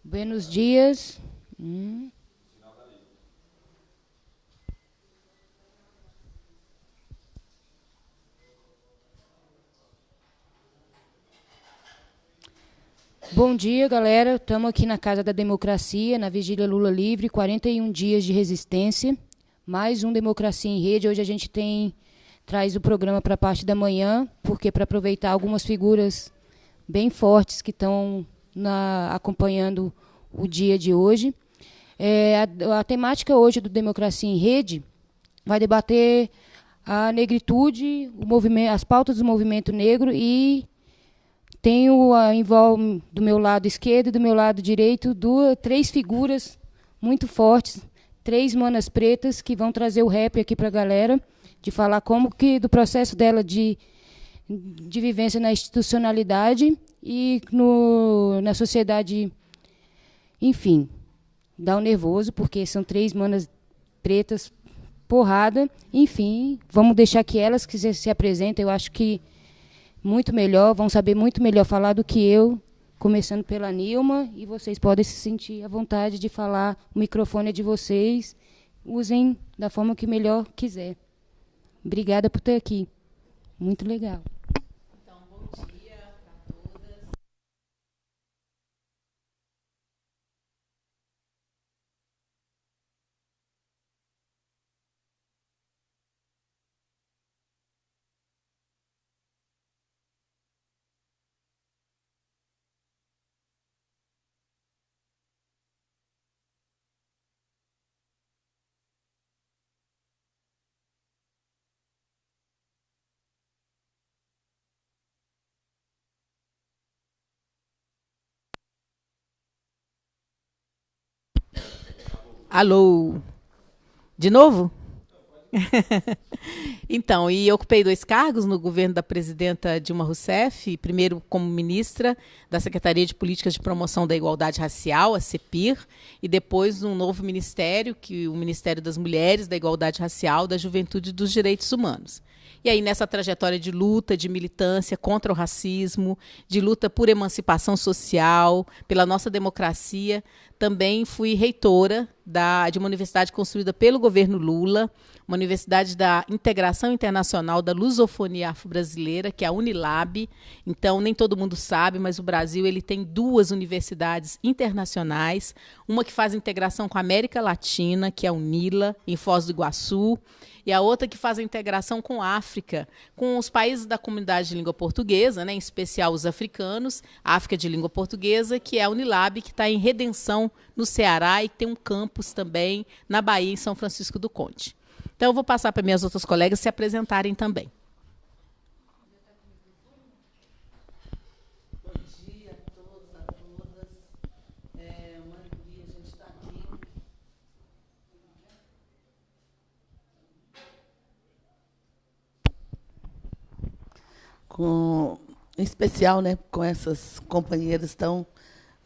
Buenos dias. Bom dia, galera. Estamos aqui na Casa da Democracia, na Vigília Lula Livre, 41 dias de resistência. Mais um Democracia em Rede. Hoje a gente traz o programa para a parte da manhã, porque para aproveitar algumas figuras bem fortes que estão acompanhando o dia de hoje. A temática hoje do Democracia em Rede vai debater a negritude, as pautas do movimento negro, e tenho do meu lado esquerdo e do meu lado direito três figuras muito fortes, três manas pretas que vão trazer o rap aqui para a galera, de falar como que do processo dela de vivência na institucionalidade e na sociedade, enfim, dá um nervoso, porque são três manas pretas, porrada, enfim, vamos deixar que elas que se apresentem, eu acho que muito melhor, vão saber muito melhor falar do que eu, começando pela Nilma, e vocês podem se sentir à vontade de falar, o microfone é de vocês, usem da forma que melhor quiser. Obrigada por ter aqui. Muito legal. Então, bom dia para todas. Alô? De novo? Então, e ocupei 2 cargos no governo da presidenta Dilma Rousseff, primeiro como ministra da Secretaria de Políticas de Promoção da Igualdade Racial, a CEPIR, e depois um novo ministério, que o Ministério das Mulheres, da Igualdade Racial, da Juventude e dos Direitos Humanos. E aí, nessa trajetória de luta, de militância contra o racismo, de luta por emancipação social, pela nossa democracia, também fui reitora de uma universidade construída pelo governo Lula, uma universidade da Integração Internacional da Lusofonia Afro-Brasileira, que é a Unilab. Então, nem todo mundo sabe, mas o Brasil ele tem 2 universidades internacionais, uma que faz integração com a América Latina, que é a UNILA, em Foz do Iguaçu, e a outra que faz a integração com a África, com os países da comunidade de língua portuguesa, né, em especial os africanos, a África de língua portuguesa, que é a Unilab, que está em Redenção, no Ceará, e tem um campus também na Bahia, em São Francisco do Conde. Então, eu vou passar para minhas outras colegas se apresentarem também. Bom dia a todos, a todas. Uma alegria a gente estar aqui. Em especial, né, com essas companheiras tão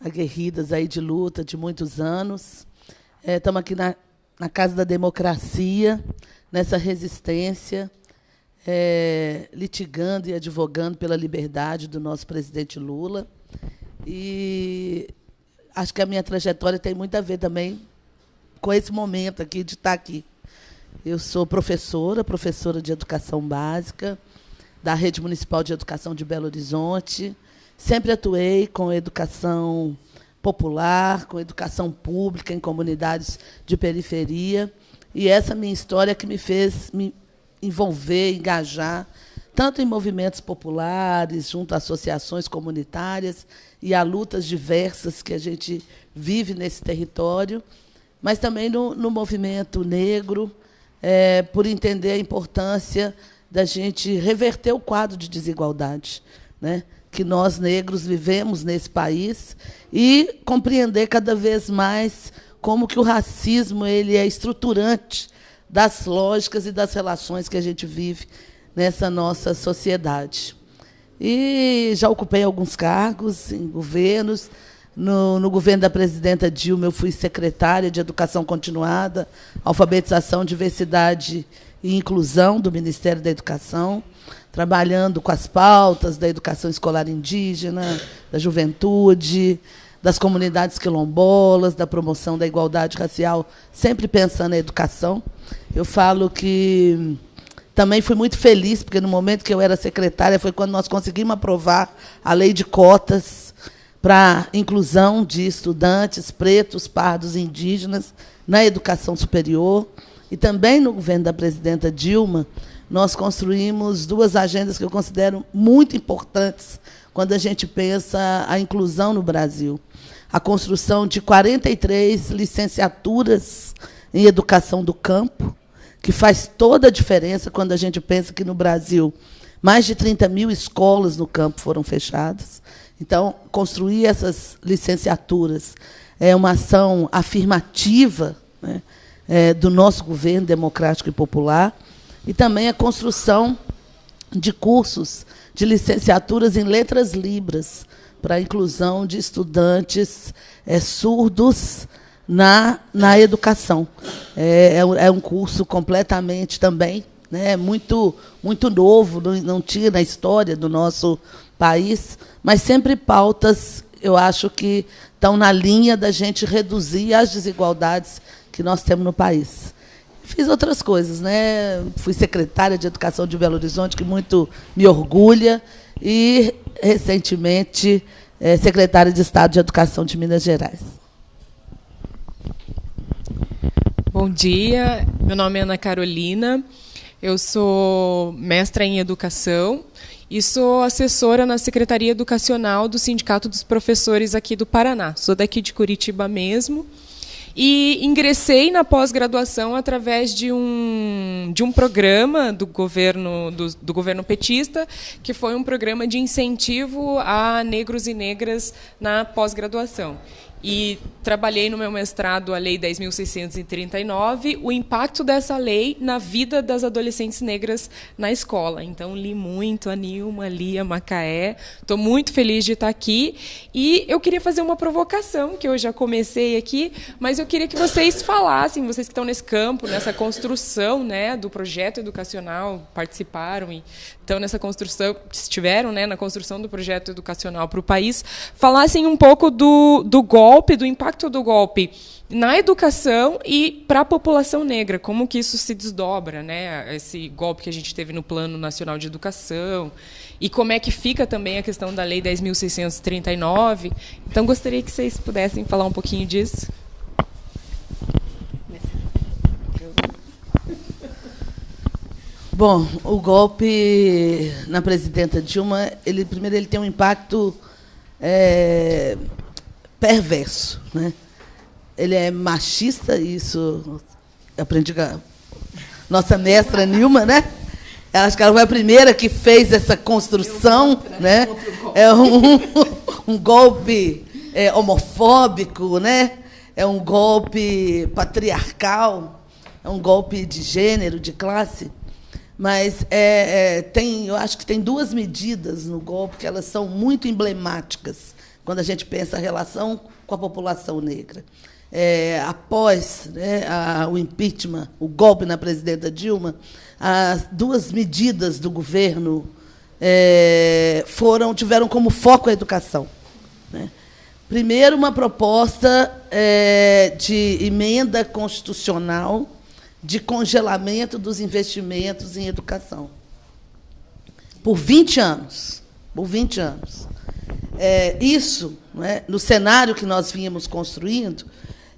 aguerridas aí de luta de muitos anos. Estamos aqui na Casa da Democracia, nessa resistência, litigando e advogando pela liberdade do nosso presidente Lula. E acho que a minha trajetória tem muito a ver também com esse momento aqui, de estar aqui. Eu sou professora de educação básica, da Rede Municipal de Educação de Belo Horizonte. Sempre atuei com educação popular, com educação pública em comunidades de periferia. E essa minha história que me fez me envolver, engajar, tanto em movimentos populares, junto a associações comunitárias e a lutas diversas que a gente vive nesse território, mas também no movimento negro, por entender a importância da gente reverter o quadro de desigualdade, né, que nós, negros, vivemos nesse país, e compreender cada vez mais como que o racismo ele é estruturante das lógicas e das relações que a gente vive nessa nossa sociedade. E já ocupei alguns cargos em governos. No governo da presidenta Dilma, eu fui secretária de Educação Continuada, Alfabetização, Diversidade e Inclusão do Ministério da Educação, trabalhando com as pautas da educação escolar indígena, da juventude, das comunidades quilombolas, da promoção da igualdade racial, sempre pensando na educação. Eu falo que também fui muito feliz, porque no momento que eu era secretária foi quando nós conseguimos aprovar a lei de cotas para a inclusão de estudantes pretos, pardos e indígenas na educação superior. E também no governo da presidenta Dilma, nós construímos 2 agendas que eu considero muito importantes quando a gente pensa a inclusão no Brasil. A construção de 43 licenciaturas em educação do campo, que faz toda a diferença quando a gente pensa que, no Brasil, mais de 30 mil escolas no campo foram fechadas. Então, construir essas licenciaturas é uma ação afirmativa, né, do nosso governo democrático e popular, e também a construção de cursos de licenciaturas em letras libras, para a inclusão de estudantes surdos na educação. É um curso completamente também, né, muito novo, não tinha na história do nosso país, mas sempre pautas, eu acho que estão na linha da gente reduzir as desigualdades que nós temos no país. Fiz outras coisas, né? Fui secretária de Educação de Belo Horizonte, que muito me orgulha, e, recentemente, secretária de Estado de Educação de Minas Gerais. Bom dia, meu nome é Ana Carolina, eu sou mestra em Educação e sou assessora na Secretaria Educacional do Sindicato dos Professores aqui do Paraná. Sou daqui de Curitiba mesmo. E ingressei na pós-graduação através de um programa do governo petista, que foi um programa de incentivo a negros e negras na pós-graduação. E trabalhei no meu mestrado a Lei 10.639, o impacto dessa lei na vida das adolescentes negras na escola. Então, li muito a Nilma, li a Macaé. Estou muito feliz de estar aqui. E eu queria fazer uma provocação, que eu já comecei aqui, mas eu queria que vocês falassem, vocês que estão nesse campo, nessa construção, né, do projeto educacional, participaram e estão nessa construção, estiveram, né, na construção do projeto educacional para o país, falassem um pouco do golpe, do impacto do golpe na educação e para a população negra, como que isso se desdobra, né, esse golpe que a gente teve no Plano Nacional de Educação, e como é que fica também a questão da Lei 10.639. Então, gostaria que vocês pudessem falar um pouquinho disso. Bom, o golpe na presidenta Dilma, primeiro ele tem um impacto perverso, né? Ele é machista, isso eu aprendi com a nossa mestra Nilma, né? Acho que ela foi a primeira que fez essa construção, né? É um golpe homofóbico, né? É um golpe patriarcal, é um golpe de gênero, de classe. Mas eu acho que tem 2 medidas no golpe que elas são muito emblemáticas quando a gente pensa a relação com a população negra. Após, né, o impeachment, o golpe na presidenta Dilma, as 2 medidas do governo tiveram como foco a educação, né? Primeiro, uma proposta de emenda constitucional de congelamento dos investimentos em educação. Por 20 anos. Por 20 anos. Isso, né, no cenário que nós vínhamos construindo,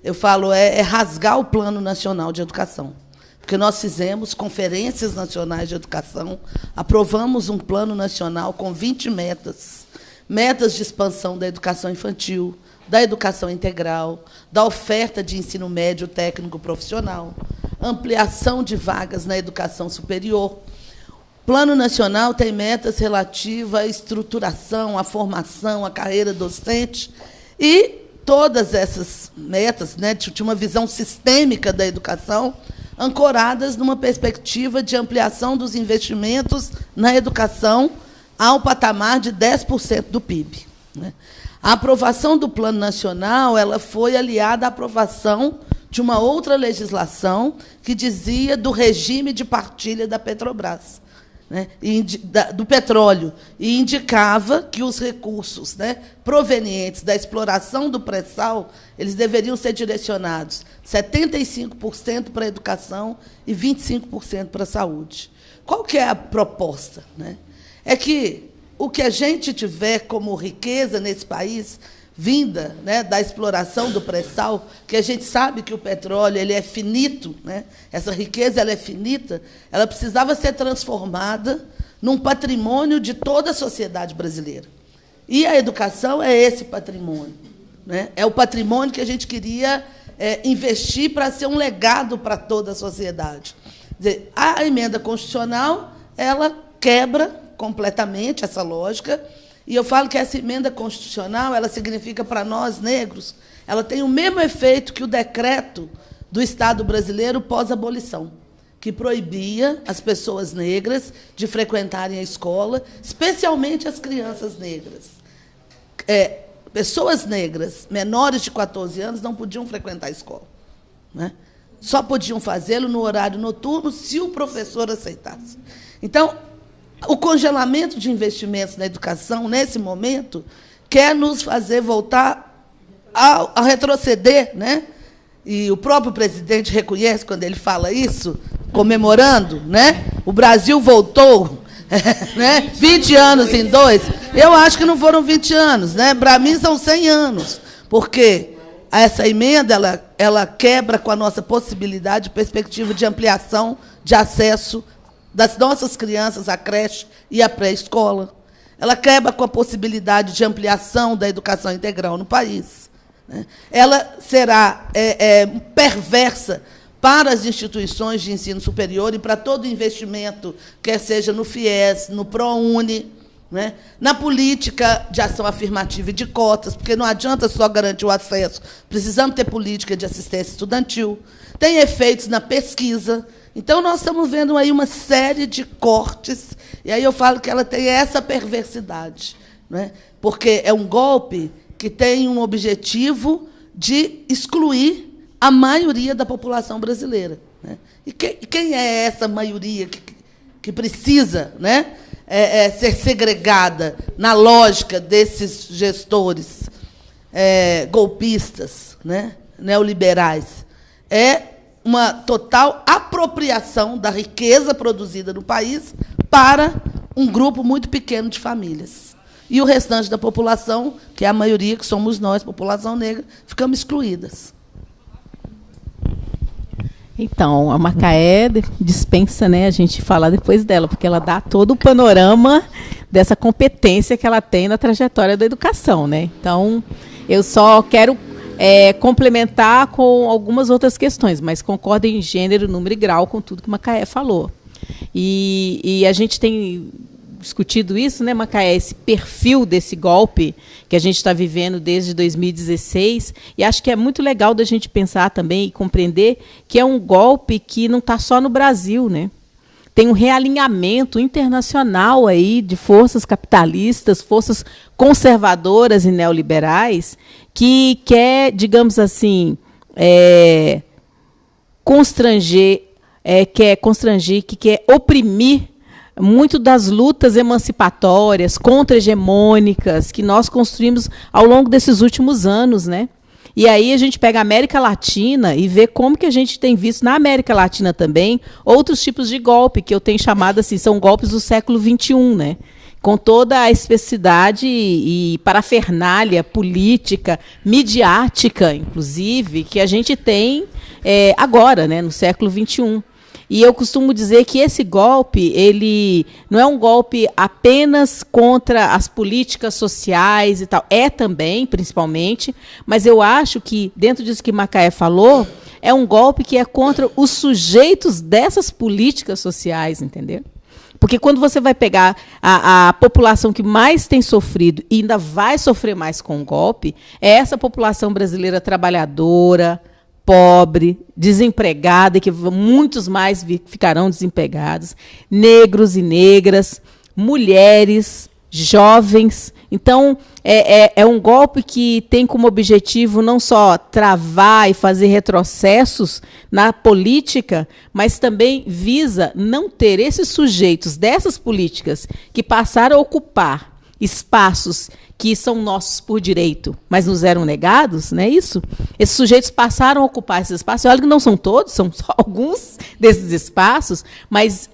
eu falo, rasgar o Plano Nacional de Educação. Porque nós fizemos conferências nacionais de educação, aprovamos um plano nacional com 20 metas. Metas de expansão da educação infantil, da educação integral, da oferta de ensino médio técnico profissional, ampliação de vagas na educação superior. O Plano Nacional tem metas relativas à estruturação, à formação, à carreira docente, e todas essas metas, né, tinham uma visão sistêmica da educação, ancoradas numa perspectiva de ampliação dos investimentos na educação ao patamar de 10% do PIB, né? A aprovação do Plano Nacional foi aliada à aprovação de uma outra legislação que dizia do regime de partilha da Petrobras. né, do petróleo, e indicava que os recursos, né, provenientes da exploração do pré-sal, eles deveriam ser direcionados 75% para a educação e 25% para a saúde. Qual que é a proposta, né? É que o que a gente tiver como riqueza nesse país, vinda, né, da exploração do pré-sal, que a gente sabe que o petróleo ele é finito, né, essa riqueza ela é finita, ela precisava ser transformada num patrimônio de toda a sociedade brasileira. E a educação é esse patrimônio, né? É o patrimônio que a gente queria investir para ser um legado para toda a sociedade. Quer dizer, a emenda constitucional ela quebra completamente essa lógica. E eu falo que essa emenda constitucional, ela significa para nós, negros, ela tem o mesmo efeito que o decreto do Estado brasileiro pós-abolição, que proibia as pessoas negras de frequentarem a escola, especialmente as crianças negras. Pessoas negras menores de 14 anos não podiam frequentar a escola, né? Só podiam fazê-lo no horário noturno se o professor aceitasse. Então, o congelamento de investimentos na educação, nesse momento, quer nos fazer voltar a retroceder, né? E o próprio presidente reconhece quando ele fala isso, comemorando, né? O Brasil voltou, né? 20 anos em 2. Eu acho que não foram 20 anos, né? Para mim são 100 anos, porque essa emenda ela quebra com a nossa possibilidade, perspectiva de ampliação de acesso das nossas crianças à creche e à pré-escola. Ela quebra com a possibilidade de ampliação da educação integral no país, né? Ela será perversa para as instituições de ensino superior e para todo investimento, quer seja no FIES, no ProUni, né, na política de ação afirmativa e de cotas, porque não adianta só garantir o acesso, precisamos ter política de assistência estudantil. Tem efeitos na pesquisa. Então, nós estamos vendo aí uma série de cortes, e aí eu falo que ela tem essa perversidade, né? Porque é um golpe que tem um objetivo de excluir a maioria da população brasileira, né? E quem é essa maioria que precisa, né, ser segregada na lógica desses gestores golpistas, né, neoliberais? É uma total apropriação da riqueza produzida no país para um grupo muito pequeno de famílias. E o restante da população, que é a maioria, que somos nós, população negra, ficamos excluídas. Então, a Macaé dispensa, né, a gente falar depois dela, porque ela dá todo o panorama dessa competência que ela tem na trajetória da educação, né? Então, eu só quero complementar com algumas outras questões, mas concordo em gênero, número e grau com tudo que Macaé falou. E a gente tem discutido isso, né, Macaé, esse perfil desse golpe que a gente está vivendo desde 2016, e acho que é muito legal da gente pensar também e compreender que é um golpe que não está só no Brasil, né? Tem um realinhamento internacional aí de forças capitalistas, forças conservadoras e neoliberais que quer, digamos assim, constranger, que quer oprimir muito das lutas emancipatórias, contra-hegemônicas, que nós construímos ao longo desses últimos anos, né? E aí a gente pega a América Latina e vê como que a gente tem visto na América Latina também outros tipos de golpe, que eu tenho chamado assim, são golpes do século XXI, né? Com toda a especificidade e parafernália política, midiática, inclusive, que a gente tem agora, né, no século XXI. E eu costumo dizer que esse golpe, ele não é um golpe apenas contra as políticas sociais e tal, é também, principalmente, mas eu acho que, dentro disso que Macaé falou, é um golpe que é contra os sujeitos dessas políticas sociais, entendeu? Porque quando você vai pegar a população que mais tem sofrido e ainda vai sofrer mais com o golpe, é essa população brasileira trabalhadora, pobre, desempregada, e que muitos mais ficarão desempregados, negros e negras, mulheres, jovens. Então, é um golpe que tem como objetivo não só travar e fazer retrocessos na política, mas também visa não ter esses sujeitos dessas políticas que passaram a ocupar espaços que são nossos por direito, mas nos eram negados, não é isso? Esses sujeitos passaram a ocupar esses espaços. Olha que não são todos, são só alguns desses espaços, mas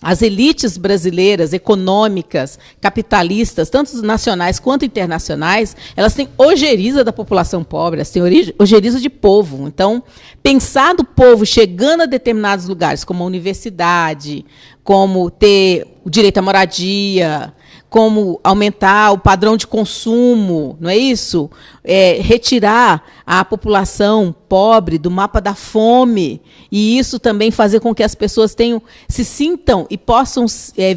as elites brasileiras, econômicas, capitalistas, tanto nacionais quanto internacionais, elas têm ojeriza da população pobre, elas têm ojeriza de povo. Então, pensar do povo chegando a determinados lugares, como a universidade, como ter o direito à moradia, como aumentar o padrão de consumo, não é isso? Retirar a população pobre do mapa da fome, e isso também fazer com que as pessoas se sintam e possam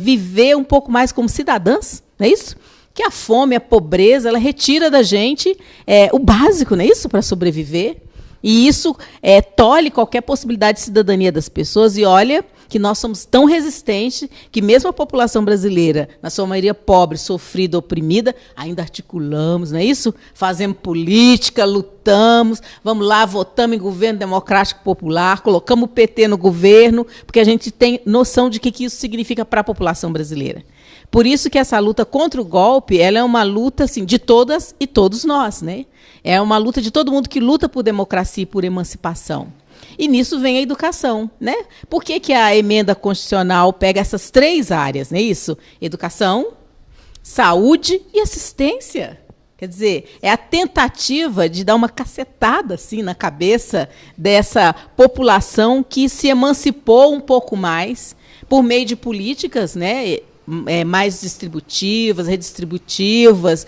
viver um pouco mais como cidadãs, não é isso? Que a fome, a pobreza, ela retira da gente o básico, não é isso? Para sobreviver. E isso tolhe qualquer possibilidade de cidadania das pessoas. E olha que nós somos tão resistentes que mesmo a população brasileira, na sua maioria pobre, sofrida, oprimida, ainda articulamos, não é isso? Fazemos política, lutamos, vamos lá, votamos em governo democrático popular, colocamos o PT no governo, porque a gente tem noção de que isso significa para a população brasileira. Por isso que essa luta contra o golpe, ela é uma luta assim, de todas e todos nós, né? É uma luta de todo mundo que luta por democracia e por emancipação. E nisso vem a educação, né? Por que a emenda constitucional pega essas 3 áreas, não é isso? Educação, saúde e assistência. Quer dizer, é a tentativa de dar uma cacetada assim, na cabeça dessa população que se emancipou um pouco mais por meio de políticas, né? Mais distributivas, redistributivas,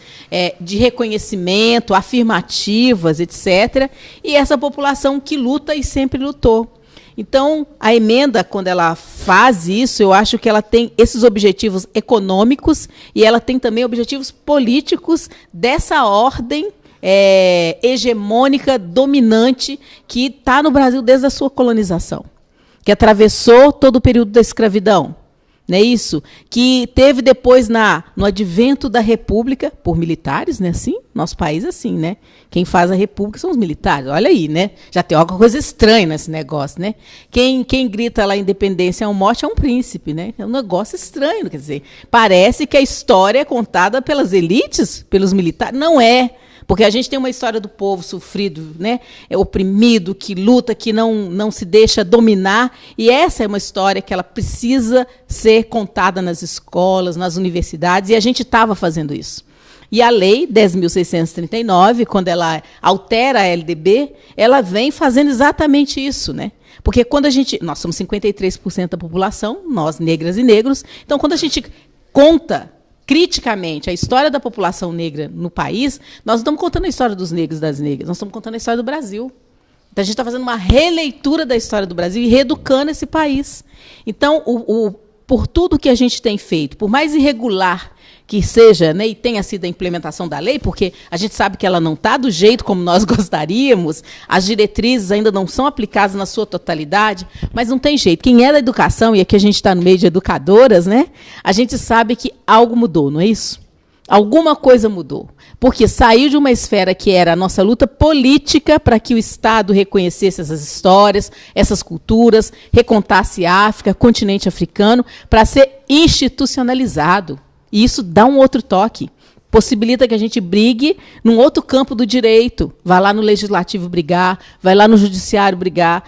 de reconhecimento, afirmativas, etc. E essa população que luta e sempre lutou. Então, a emenda, quando ela faz isso, eu acho que ela tem esses objetivos econômicos e ela tem também objetivos políticos dessa ordem hegemônica, dominante, que está no Brasil desde a sua colonização, que atravessou todo o período da escravidão. Não é isso? Que teve depois no advento da República, por militares, né? Assim, nosso país é assim, né? Quem faz a República são os militares. Olha aí, né? Já tem alguma coisa estranha nesse negócio, né? Quem grita lá independência é um morte é um príncipe, né? É um negócio estranho, quer dizer, parece que a história é contada pelas elites, pelos militares. Não é. Porque a gente tem uma história do povo sofrido, né? Oprimido, que luta, que não se deixa dominar. E essa é uma história que ela precisa ser contada nas escolas, nas universidades, e a gente estava fazendo isso. E a Lei 10.639, quando ela altera a LDB, ela vem fazendo exatamente isso, né? Porque quando nós somos 53% da população, nós negras e negros, então quando a gente conta criticamente a história da população negra no país, nós não estamos contando a história dos negros e das negras, nós estamos contando a história do Brasil. Então, a gente está fazendo uma releitura da história do Brasil e reeducando esse país. Então, por tudo que a gente tem feito, por mais irregular que seja, né, e tenha sido a implementação da lei, porque a gente sabe que ela não está do jeito como nós gostaríamos, as diretrizes ainda não são aplicadas na sua totalidade, mas não tem jeito. Quem é da educação, e aqui a gente está no meio de educadoras, né, a gente sabe que algo mudou, não é isso? Alguma coisa mudou. Porque saiu de uma esfera que era a nossa luta política para que o Estado reconhecesse essas histórias, essas culturas, recontasse a África, continente africano, para ser institucionalizado. E isso dá um outro toque. Possibilita que a gente brigue num outro campo do direito. Vai lá no Legislativo brigar, vai lá no Judiciário brigar,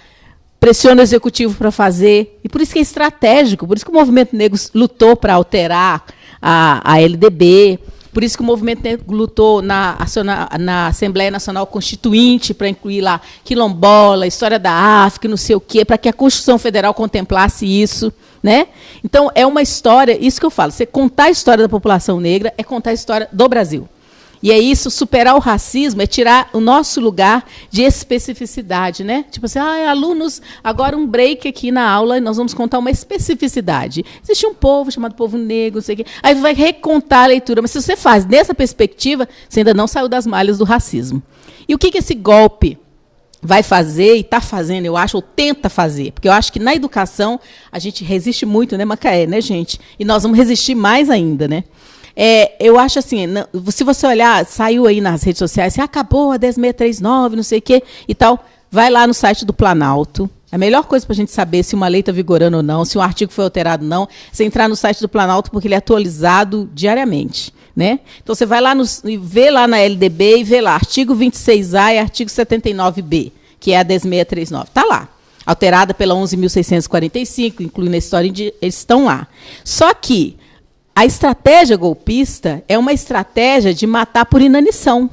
pressiona o Executivo para fazer. E por isso que é estratégico, por isso que o movimento negro lutou para alterar a LDB, por isso que o movimento negro lutou na Assembleia Nacional Constituinte para incluir lá quilombola, história da África, não sei o quê, para que a Constituição Federal contemplasse isso. Né? Então, é uma história, isso que eu falo, você contar a história da população negra é contar a história do Brasil. E é isso, superar o racismo, é tirar o nosso lugar de especificidade. Né? Tipo assim, alunos, agora um break aqui na aula, nós vamos contar uma especificidade. Existe um povo chamado povo negro, não sei o quê. Aí vai recontar a leitura, mas se você faz nessa perspectiva, você ainda não saiu das malhas do racismo. E o que esse golpe vai fazer, e está fazendo, eu acho, ou tenta fazer, porque eu acho que na educação a gente resiste muito, né, Macaé, né, gente? E nós vamos resistir mais ainda, né? eu acho assim, se você olhar, saiu aí nas redes sociais, acabou a 10639, não sei o quê e tal, vai lá no site do Planalto. A melhor coisa para a gente saber se uma lei está vigorando ou não, se um artigo foi alterado ou não, é você entrar no site do Planalto, porque ele é atualizado diariamente. Né? Então, você vai lá vê lá na LDB e vê lá, artigo 26A e artigo 79B, que é a 10639. Está lá. Alterada pela 11.645, incluindo a história, eles estão lá. Só que a estratégia golpista é uma estratégia de matar por inanição.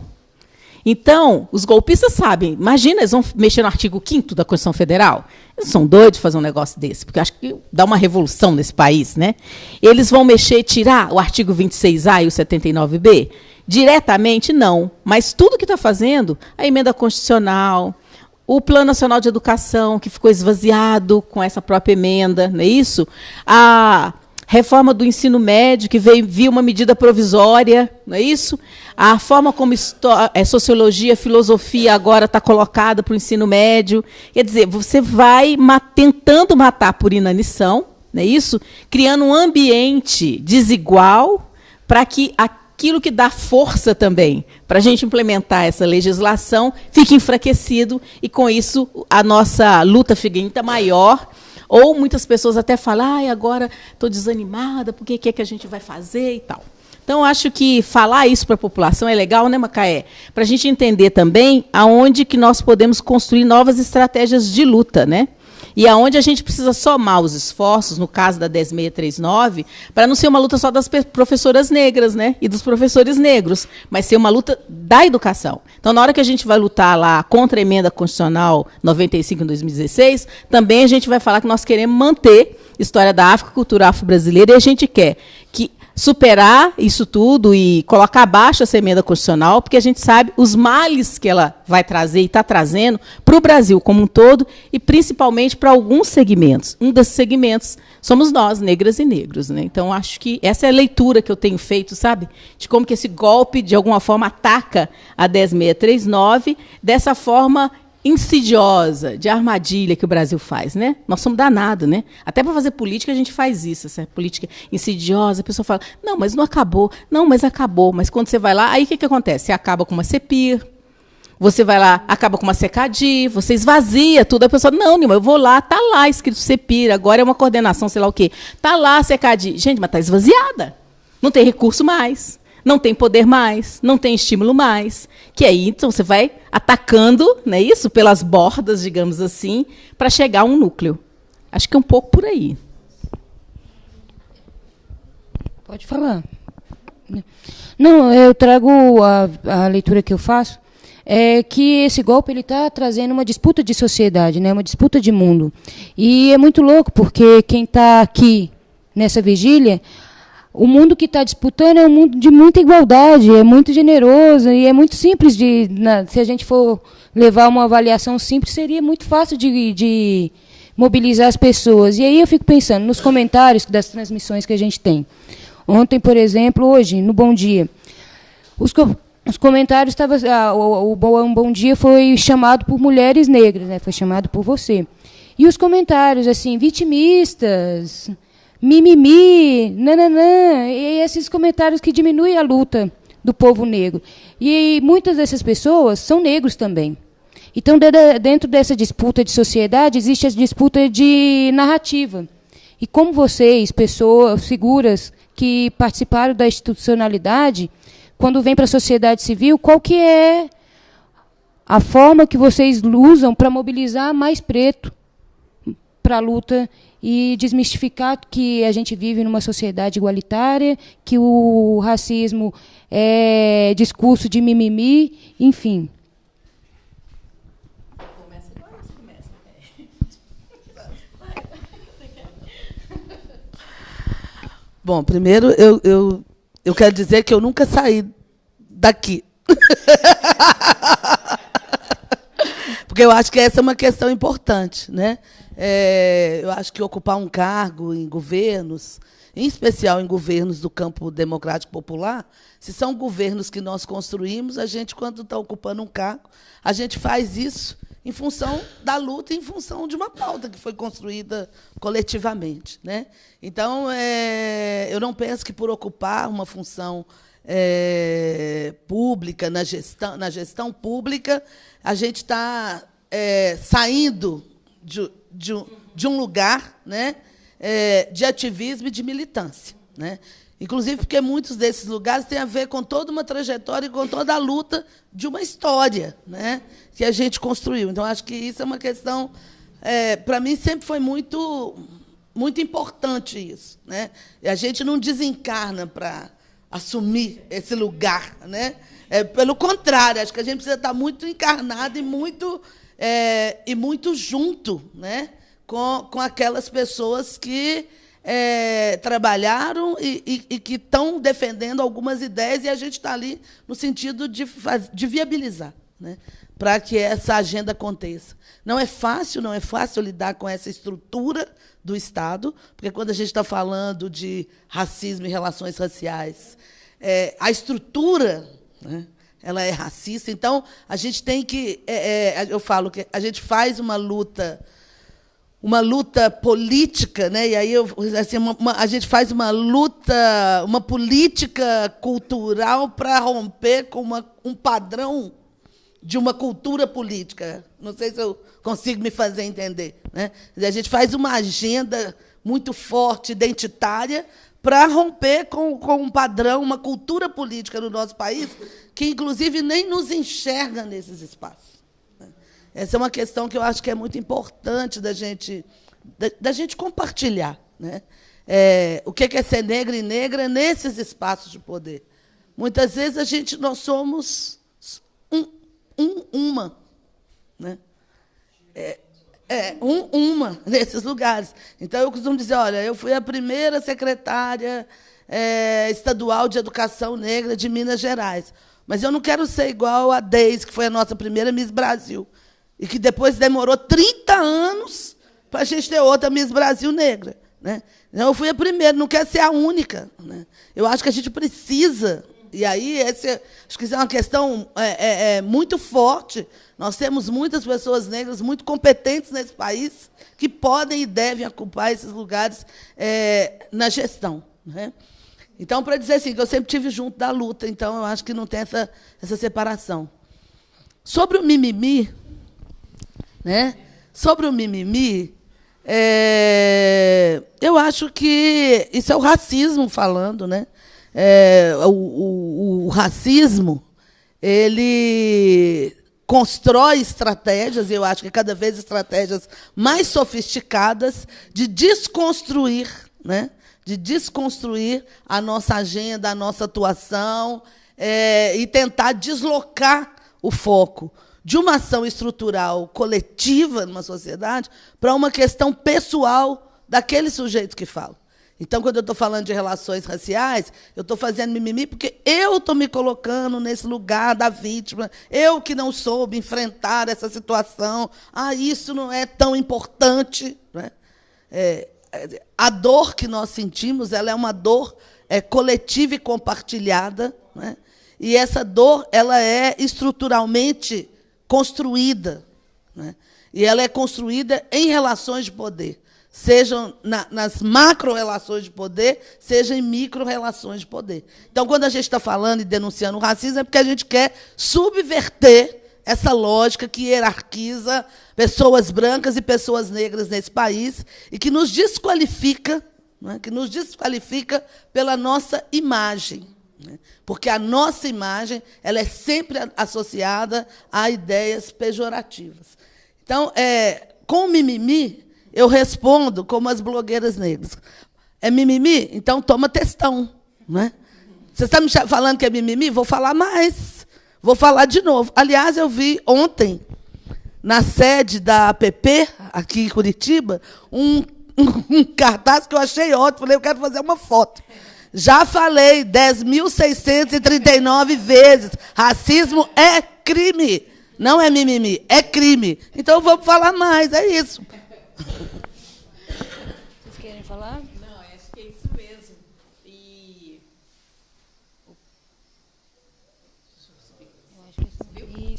Então, os golpistas sabem, imagina, eles vão mexer no artigo 5º da Constituição Federal. Eles são doidos de fazer um negócio desse, porque acho que dá uma revolução nesse país. Né? Eles vão mexer, tirar o artigo 26A e o 79B? Diretamente, não. Mas tudo que está fazendo, a emenda constitucional, o Plano Nacional de Educação, que ficou esvaziado com essa própria emenda, não é isso? A reforma do ensino médio, que veio uma medida provisória, não é isso? A forma como sociologia, filosofia agora está colocada para o ensino médio. Quer dizer, você vai tentando matar por inanição, não é isso? Criando um ambiente desigual para que aquilo que dá força também para a gente implementar essa legislação fique enfraquecido e, com isso, a nossa luta fica ainda maior. Ou muitas pessoas até falam, agora estou desanimada, porque o que é que a gente vai fazer e tal. Então, acho que falar isso para a população é legal, né, Macaé? Para a gente entender também aonde que nós podemos construir novas estratégias de luta, né? E aonde a gente precisa somar os esforços, no caso da 10639, para não ser uma luta só das professoras negras, né, e dos professores negros, mas ser uma luta da educação. Então, na hora que a gente vai lutar lá contra a emenda constitucional 95 em 2016, também a gente vai falar que nós queremos manter a história da África, cultura afro-brasileira, e a gente quer que superar isso tudo e colocar abaixo essa emenda constitucional, porque a gente sabe os males que ela vai trazer e está trazendo para o Brasil como um todo e principalmente para alguns segmentos. Um desses segmentos somos nós, negras e negros. Né? Então, acho que essa é a leitura que eu tenho feito, sabe? De como que esse golpe, de alguma forma, ataca a 10639, dessa forma insidiosa, de armadilha que o Brasil faz, né? Nós somos danados, né? Até para fazer política a gente faz isso, essa política insidiosa, a pessoa fala, não, mas não acabou, não, mas acabou. Mas quando você vai lá, aí o que acontece? Você acaba com uma CEPIR, você vai lá, acaba com uma CECADI, você esvazia tudo, a pessoa, não, Nilma, eu vou lá, tá lá escrito CEPIR, agora é uma coordenação, sei lá o quê. Tá lá a CECADI. Gente, mas tá esvaziada. Não tem recurso mais. Não tem poder mais, não tem estímulo mais, que aí então você vai atacando, né, isso, pelas bordas, digamos assim, para chegar a um núcleo. Acho que é um pouco por aí. Pode falar. Não, eu trago a leitura que eu faço, é que esse golpe está trazendo uma disputa de sociedade, né, uma disputa de mundo. E é muito louco, porque quem está aqui nessa vigília, o mundo que está disputando é um mundo de muita igualdade, é muito generoso e é muito simples se a gente for levar uma avaliação simples, seria muito fácil de mobilizar as pessoas. E aí eu fico pensando nos comentários das transmissões que a gente tem. Ontem, por exemplo, hoje, no Bom Dia, os comentários estavam... o Bom Dia foi chamado por mulheres negras, né? Foi chamado por você. E os comentários, assim, vitimistas, mimimi, nananã, e esses comentários que diminuem a luta do povo negro. E muitas dessas pessoas são negros também. Então, dentro dessa disputa de sociedade, existe a disputa de narrativa. E como vocês, pessoas, figuras que participaram da institucionalidade, quando vem para a sociedade civil, qual que é a forma que vocês usam para mobilizar mais preto para a luta e desmistificar que a gente vive numa sociedade igualitária, que o racismo é discurso de mimimi, enfim. Começa agora ou você começa? Bom, primeiro eu quero dizer que eu nunca saí daqui. Porque eu acho que essa é uma questão importante, né? Eu acho que ocupar um cargo em governos, em especial em governos do campo democrático popular, se são governos que nós construímos, a gente, quando está ocupando um cargo, a gente faz isso em função da luta, em função de uma pauta que foi construída coletivamente, né? Então, eu não penso que, por ocupar uma função pública, na gestão pública, a gente está saindo de um lugar, né, de ativismo e de militância, né? Inclusive porque muitos desses lugares têm a ver com toda uma trajetória e com toda a luta de uma história, né, que a gente construiu. Então, acho que isso é uma questão, para mim, sempre foi muito, muito importante isso, né? E a gente não desencarna para assumir esse lugar, né? Pelo contrário, acho que a gente precisa estar muito encarnado e muito junto, né, com aquelas pessoas que trabalharam e que estão defendendo algumas ideias, e a gente está ali no sentido de viabilizar, né, para que essa agenda aconteça. Não é fácil lidar com essa estrutura do Estado, porque, quando a gente está falando de racismo e relações raciais, a estrutura, né, ela é racista. Então, a gente tem que... eu falo que a gente faz uma luta política, né? E aí a gente faz uma luta, uma política cultural para romper com um padrão de uma cultura política. Não sei se eu consigo me fazer entender, né? A gente faz uma agenda muito forte, identitária, para romper com um padrão, uma cultura política no nosso país, que, inclusive, nem nos enxerga nesses espaços. Essa é uma questão que eu acho que é muito importante da gente compartilhar, né? O que é ser negra e negra nesses espaços de poder. Muitas vezes nós somos uma, né? Uma nesses lugares. Então, eu costumo dizer, olha, eu fui a primeira secretária estadual de educação negra de Minas Gerais, mas eu não quero ser igual a Deise, que foi a nossa primeira Miss Brasil, e que depois demorou 30 anos para a gente ter outra Miss Brasil negra, né? Então, eu fui a primeira, não quero ser a única, né? Eu acho que a gente precisa, e aí acho que isso é uma questão muito forte. Nós temos muitas pessoas negras muito competentes nesse país que podem e devem ocupar esses lugares na gestão, né? Então, para dizer assim, que eu sempre estive junto da luta, então eu acho que não tem essa separação. Sobre o mimimi, né? Eu acho que isso é o racismo falando, né? O racismo, ele constrói estratégias, e eu acho que cada vez estratégias mais sofisticadas de desconstruir, né? De desconstruir a nossa agenda, a nossa atuação, e tentar deslocar o foco de uma ação estrutural coletiva numa sociedade para uma questão pessoal daquele sujeito que fala. Então, quando eu estou falando de relações raciais, eu estou fazendo mimimi porque eu estou me colocando nesse lugar da vítima, eu que não soube enfrentar essa situação. Isso não é tão importante, né? A dor que nós sentimos, ela é uma dor coletiva e compartilhada, né? E essa dor, ela é estruturalmente construída, né? E ela é construída em relações de poder, sejam nas macro-relações de poder, seja em micro-relações de poder. Então, quando a gente está falando e denunciando o racismo, é porque a gente quer subverter essa lógica que hierarquiza pessoas brancas e pessoas negras nesse país e que nos desqualifica, né, pela nossa imagem, né? Porque a nossa imagem, ela é sempre associada a ideias pejorativas. Então, com o mimimi, eu respondo como as blogueiras negras. É mimimi? Então toma textão, né? Você está me falando que é mimimi? Vou falar mais. Vou falar de novo. Aliás, eu vi ontem, na sede da APP, aqui em Curitiba, um cartaz que eu achei ótimo. Falei, eu quero fazer uma foto. Já falei 10.639 vezes. Racismo é crime. Não é mimimi, é crime. Então, vamos falar mais, é isso. Vocês querem falar? Não, acho que é isso mesmo.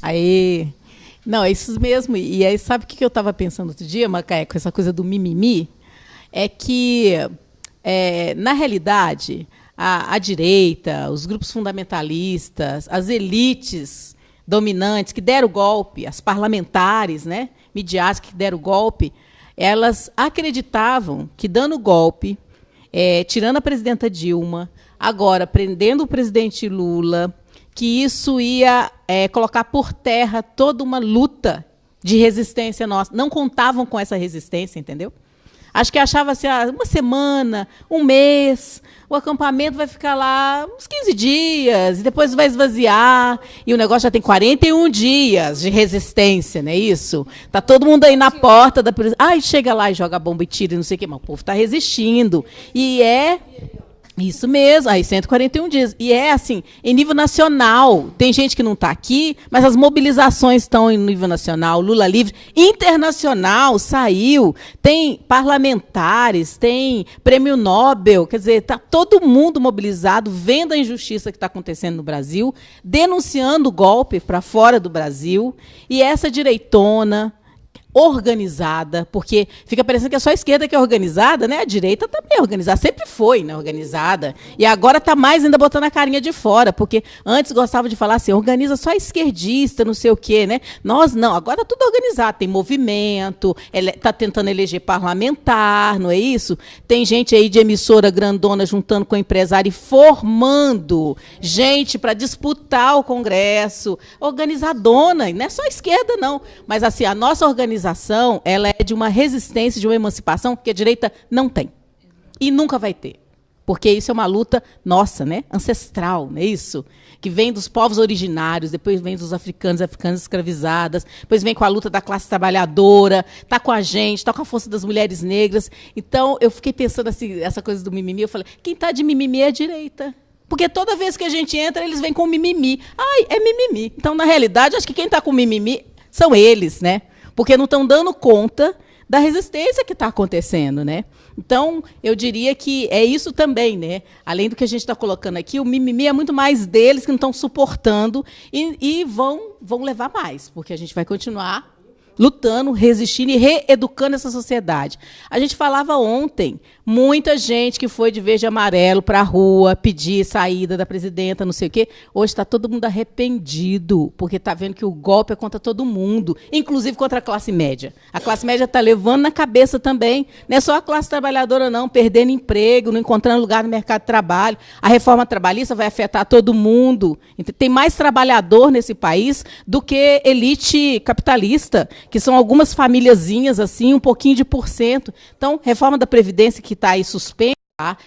Aí, Não, é isso mesmo. E aí, sabe o que eu estava pensando outro dia, Macaé, com essa coisa do mimimi? É que, na realidade, a direita, os grupos fundamentalistas, as elites dominantes que deram o golpe, as parlamentares, né, midiáticas que deram o golpe, elas acreditavam que, dando o golpe, tirando a presidenta Dilma, agora prendendo o presidente Lula, que isso ia colocar por terra toda uma luta de resistência nossa. Não contavam com essa resistência, entendeu? Acho que achava assim, uma semana, um mês, o acampamento vai ficar lá uns 15 dias, e depois vai esvaziar, e o negócio já tem 41 dias de resistência, não é isso? Está todo mundo aí na porta da prisão. Ai, chega lá e joga bomba e tira, e não sei o quê, mas o povo está resistindo. E isso mesmo, aí 141 dias. E assim, em nível nacional. Tem gente que não está aqui, mas as mobilizações estão em nível nacional. Lula livre. Internacional saiu. Tem parlamentares, tem prêmio Nobel. Quer dizer, está todo mundo mobilizado, vendo a injustiça que está acontecendo no Brasil, denunciando o golpe para fora do Brasil. E essa direitona organizada, porque fica parecendo que é só a esquerda que é organizada, né? A direita também é organizada, sempre foi, né, organizada. E agora está mais ainda botando a carinha de fora, porque antes gostava de falar assim, organiza só a esquerdista, não sei o quê, né? Nós não, agora tudo organizado, tem movimento, está tentando eleger parlamentar, não é isso? Tem gente aí de emissora grandona juntando com empresário e formando gente para disputar o Congresso, organizadona, e não é só a esquerda, não. Mas assim, a nossa organização, ela é de uma resistência, de uma emancipação que a direita não tem. E nunca vai ter. Porque isso é uma luta nossa, né? Ancestral, não é isso? Que vem dos povos originários, depois vem dos africanos escravizadas, depois vem com a luta da classe trabalhadora, está com a gente, está com a força das mulheres negras. Então, eu fiquei pensando assim, essa coisa do mimimi, eu falei, quem está de mimimi é a direita. Porque toda vez que a gente entra, eles vêm com mimimi. Ai, é mimimi. Então, na realidade, acho que quem está com mimimi são eles, né? Porque não estão dando conta da resistência que está acontecendo, né? Então, eu diria que é isso também, né? Além do que a gente está colocando aqui, o mimimi é muito mais deles que não estão suportando e vão levar mais, porque a gente vai continuar lutando, resistindo e reeducando essa sociedade. A gente falava ontem, muita gente que foi de verde e amarelo para a rua pedir saída da presidenta, não sei o quê. Hoje está todo mundo arrependido, porque está vendo que o golpe é contra todo mundo, inclusive contra a classe média. A classe média está levando na cabeça também. Não é só a classe trabalhadora, não, perdendo emprego, não encontrando lugar no mercado de trabalho. A reforma trabalhista vai afetar todo mundo. Tem mais trabalhador nesse país do que elite capitalista, que são algumas famíliazinhas, assim, um pouquinho de porcento. Então, reforma da Previdência que está aí suspensa,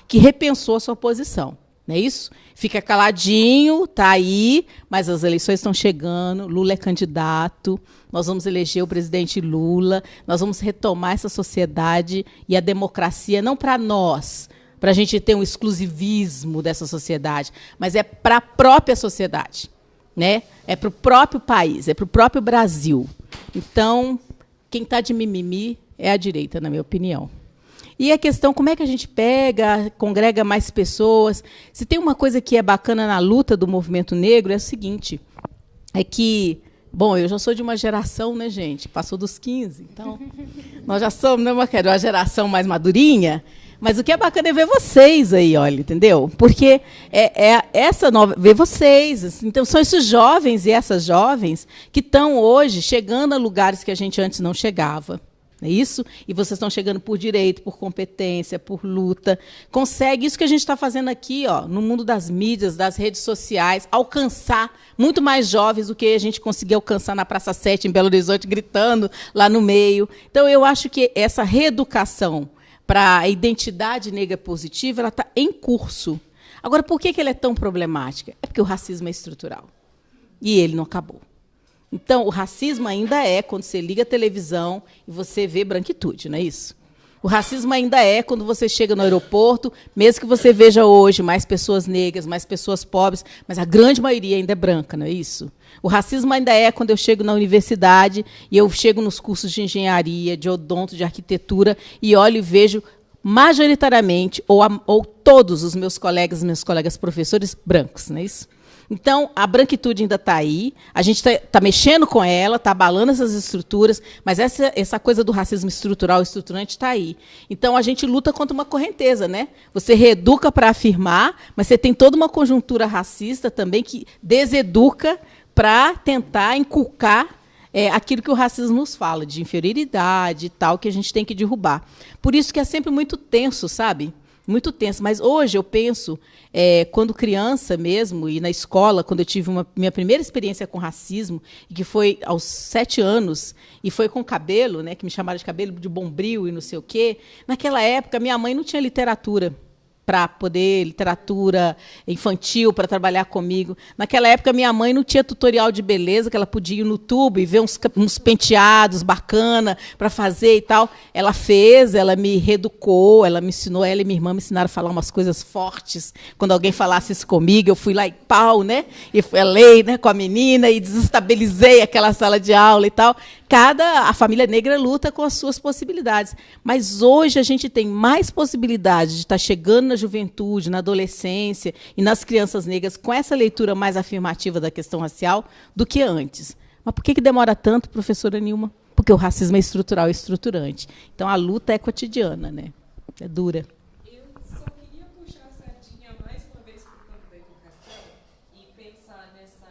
que repensou a sua posição. Não é isso? Fica caladinho, está aí, mas as eleições estão chegando, Lula é candidato, nós vamos eleger o presidente Lula, nós vamos retomar essa sociedade e a democracia, não para nós, para a gente ter um exclusivismo dessa sociedade, mas é para a própria sociedade. Né? É para o próprio país, é para o próprio Brasil. Então, quem está de mimimi é a direita, na minha opinião. E a questão, como é que a gente pega, congrega mais pessoas? Se tem uma coisa que é bacana na luta do movimento negro, é o seguinte, é que, bom, eu já sou de uma geração, né, gente, passou dos 15, então, nós já somos, né, uma geração mais madurinha. Mas o que é bacana é ver vocês aí, olha, entendeu? Porque essa nova... Ver vocês. Assim, então, são esses jovens e essas jovens que estão hoje chegando a lugares que a gente antes não chegava. Não é isso? E vocês estão chegando por direito, por competência, por luta. Consegue isso que a gente está fazendo aqui, ó, no mundo das mídias, das redes sociais, alcançar muito mais jovens do que a gente conseguiu alcançar na Praça 7, em Belo Horizonte, gritando lá no meio. Então, eu acho que essa reeducação para a identidade negra positiva, ela está em curso. Agora, por que ela é tão problemática? É porque o racismo é estrutural. E ele não acabou. Então, o racismo ainda é quando você liga a televisão e você vê branquitude, não é isso? O racismo ainda é quando você chega no aeroporto, mesmo que você veja hoje mais pessoas negras, mais pessoas pobres, mas a grande maioria ainda é branca, não é isso? O racismo ainda é quando eu chego na universidade e eu chego nos cursos de engenharia, de odonto, de arquitetura, e olho e vejo majoritariamente, ou todos os meus colegas professores brancos, não é isso? Então, a branquitude ainda está aí, a gente está mexendo com ela, está abalando essas estruturas, mas essa coisa do racismo estrutural, estruturante, está aí. Então, a gente luta contra uma correnteza, né? Você reeduca para afirmar, mas você tem toda uma conjuntura racista também que deseduca para tentar inculcar aquilo que o racismo nos fala, de inferioridade e tal, que a gente tem que derrubar. Por isso que é sempre muito tenso, sabe? Muito tenso. Mas hoje eu penso, quando criança mesmo, e na escola, quando eu tive minha primeira experiência com racismo, e que foi aos 7 anos, e foi com cabelo, né, que me chamaram de cabelo de bombril e não sei o quê, naquela época minha mãe não tinha literatura para poder, literatura infantil, para trabalhar comigo. Naquela época, minha mãe não tinha tutorial de beleza, que ela podia ir no YouTube e ver uns penteados bacana para fazer e tal. Ela fez, ela me reeducou, ela me ensinou, ela e minha irmã me ensinaram a falar umas coisas fortes. Quando alguém falasse isso comigo, eu fui lá e pau, né? E falei, né, com a menina e desestabilizei aquela sala de aula e tal. A família negra luta com as suas possibilidades. Mas hoje a gente tem mais possibilidades de estar chegando na juventude, na adolescência e nas crianças negras com essa leitura mais afirmativa da questão racial do que antes. Mas por que demora tanto, professora Nilma? Porque o racismo é estrutural e estruturante. Então, a luta é cotidiana, né? É dura. Eu só queria puxar a sardinha mais uma vez para o campo da educação e pensar nessa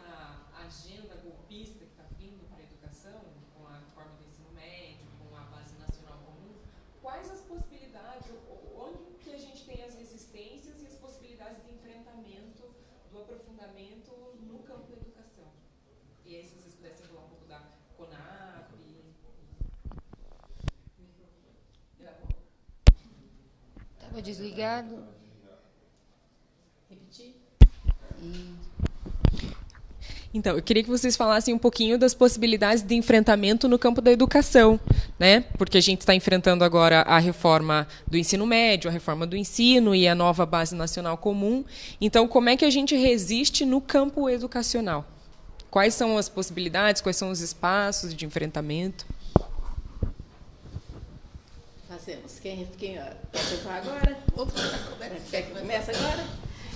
agenda golpista que está vindo para a educação, com a reforma do ensino médio, com a base nacional comum. Quais as possibilidades, onde que a gente tem as resistências e as possibilidades de enfrentamento, do aprofundamento no campo da educação? E aí, se vocês pudessem falar um pouco da CONAP. Estava desligado. Repetir? Então, eu queria que vocês falassem um pouquinho das possibilidades de enfrentamento no campo da educação, né? Porque a gente está enfrentando agora a reforma do ensino médio, a reforma do ensino e a nova base nacional comum. Então, como é que a gente resiste no campo educacional? Quais são as possibilidades, quais são os espaços de enfrentamento? Fazemos. Quem quer falar agora? Quer que comece agora?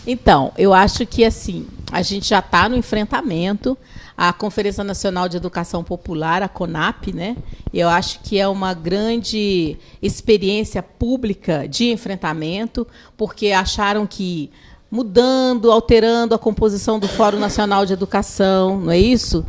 Então, eu acho que assim, a gente já está no enfrentamento. A Conferência Nacional de Educação Popular, a CONAP, né? Eu acho que é uma grande experiência pública de enfrentamento, porque acharam que mudando, alterando a composição do Fórum Nacional de Educação, não é isso?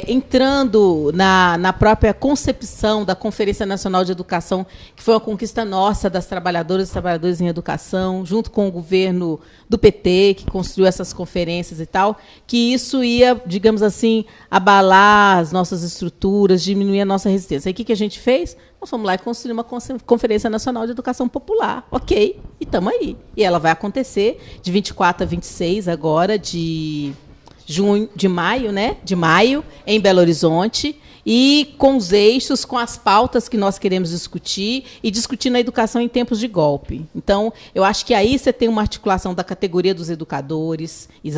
Entrando na própria concepção da Conferência Nacional de Educação, que foi uma conquista nossa das trabalhadoras e trabalhadores em educação, junto com o governo do PT, que construiu essas conferências e tal, que isso ia, digamos assim, abalar as nossas estruturas, diminuir a nossa resistência. Aí o que a gente fez? Nós fomos lá e construímos uma Conferência Nacional de Educação Popular. Ok, e estamos aí. E ela vai acontecer de 24 a 26 agora, de maio, né? De maio, em Belo Horizonte, e com os eixos, com as pautas que nós queremos discutir, e discutindo a educação em tempos de golpe. Então, eu acho que aí você tem uma articulação da categoria dos educadores e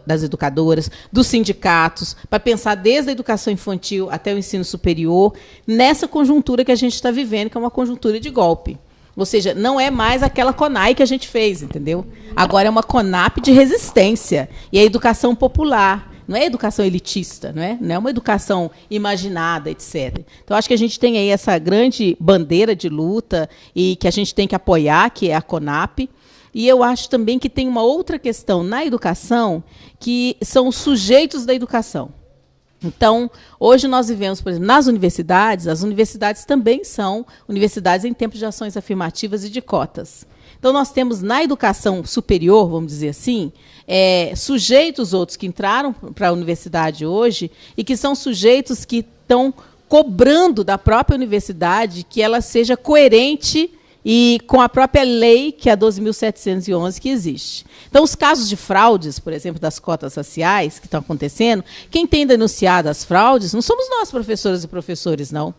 das educadoras, dos sindicatos, para pensar desde a educação infantil até o ensino superior, nessa conjuntura que a gente está vivendo, que é uma conjuntura de golpe. Ou seja, não é mais aquela CONAI que a gente fez, entendeu? Agora é uma CONAP de resistência. E a educação popular. Não é educação elitista, não é uma educação imaginada, etc. Então, acho que a gente tem aí essa grande bandeira de luta e que a gente tem que apoiar, que é a CONAP. E eu acho também que tem uma outra questão na educação, que são os sujeitos da educação. Então, hoje nós vivemos, por exemplo, nas universidades, as universidades também são universidades em tempos de ações afirmativas e de cotas. Então, nós temos na educação superior, vamos dizer assim, sujeitos outros que entraram para a universidade hoje e que são sujeitos que estão cobrando da própria universidade que ela seja coerente e com a própria lei, que é a 12.711, que existe. Então, os casos de fraudes, por exemplo, das cotas raciais que estão acontecendo, quem tem denunciado as fraudes não somos nós, professoras e professores, não.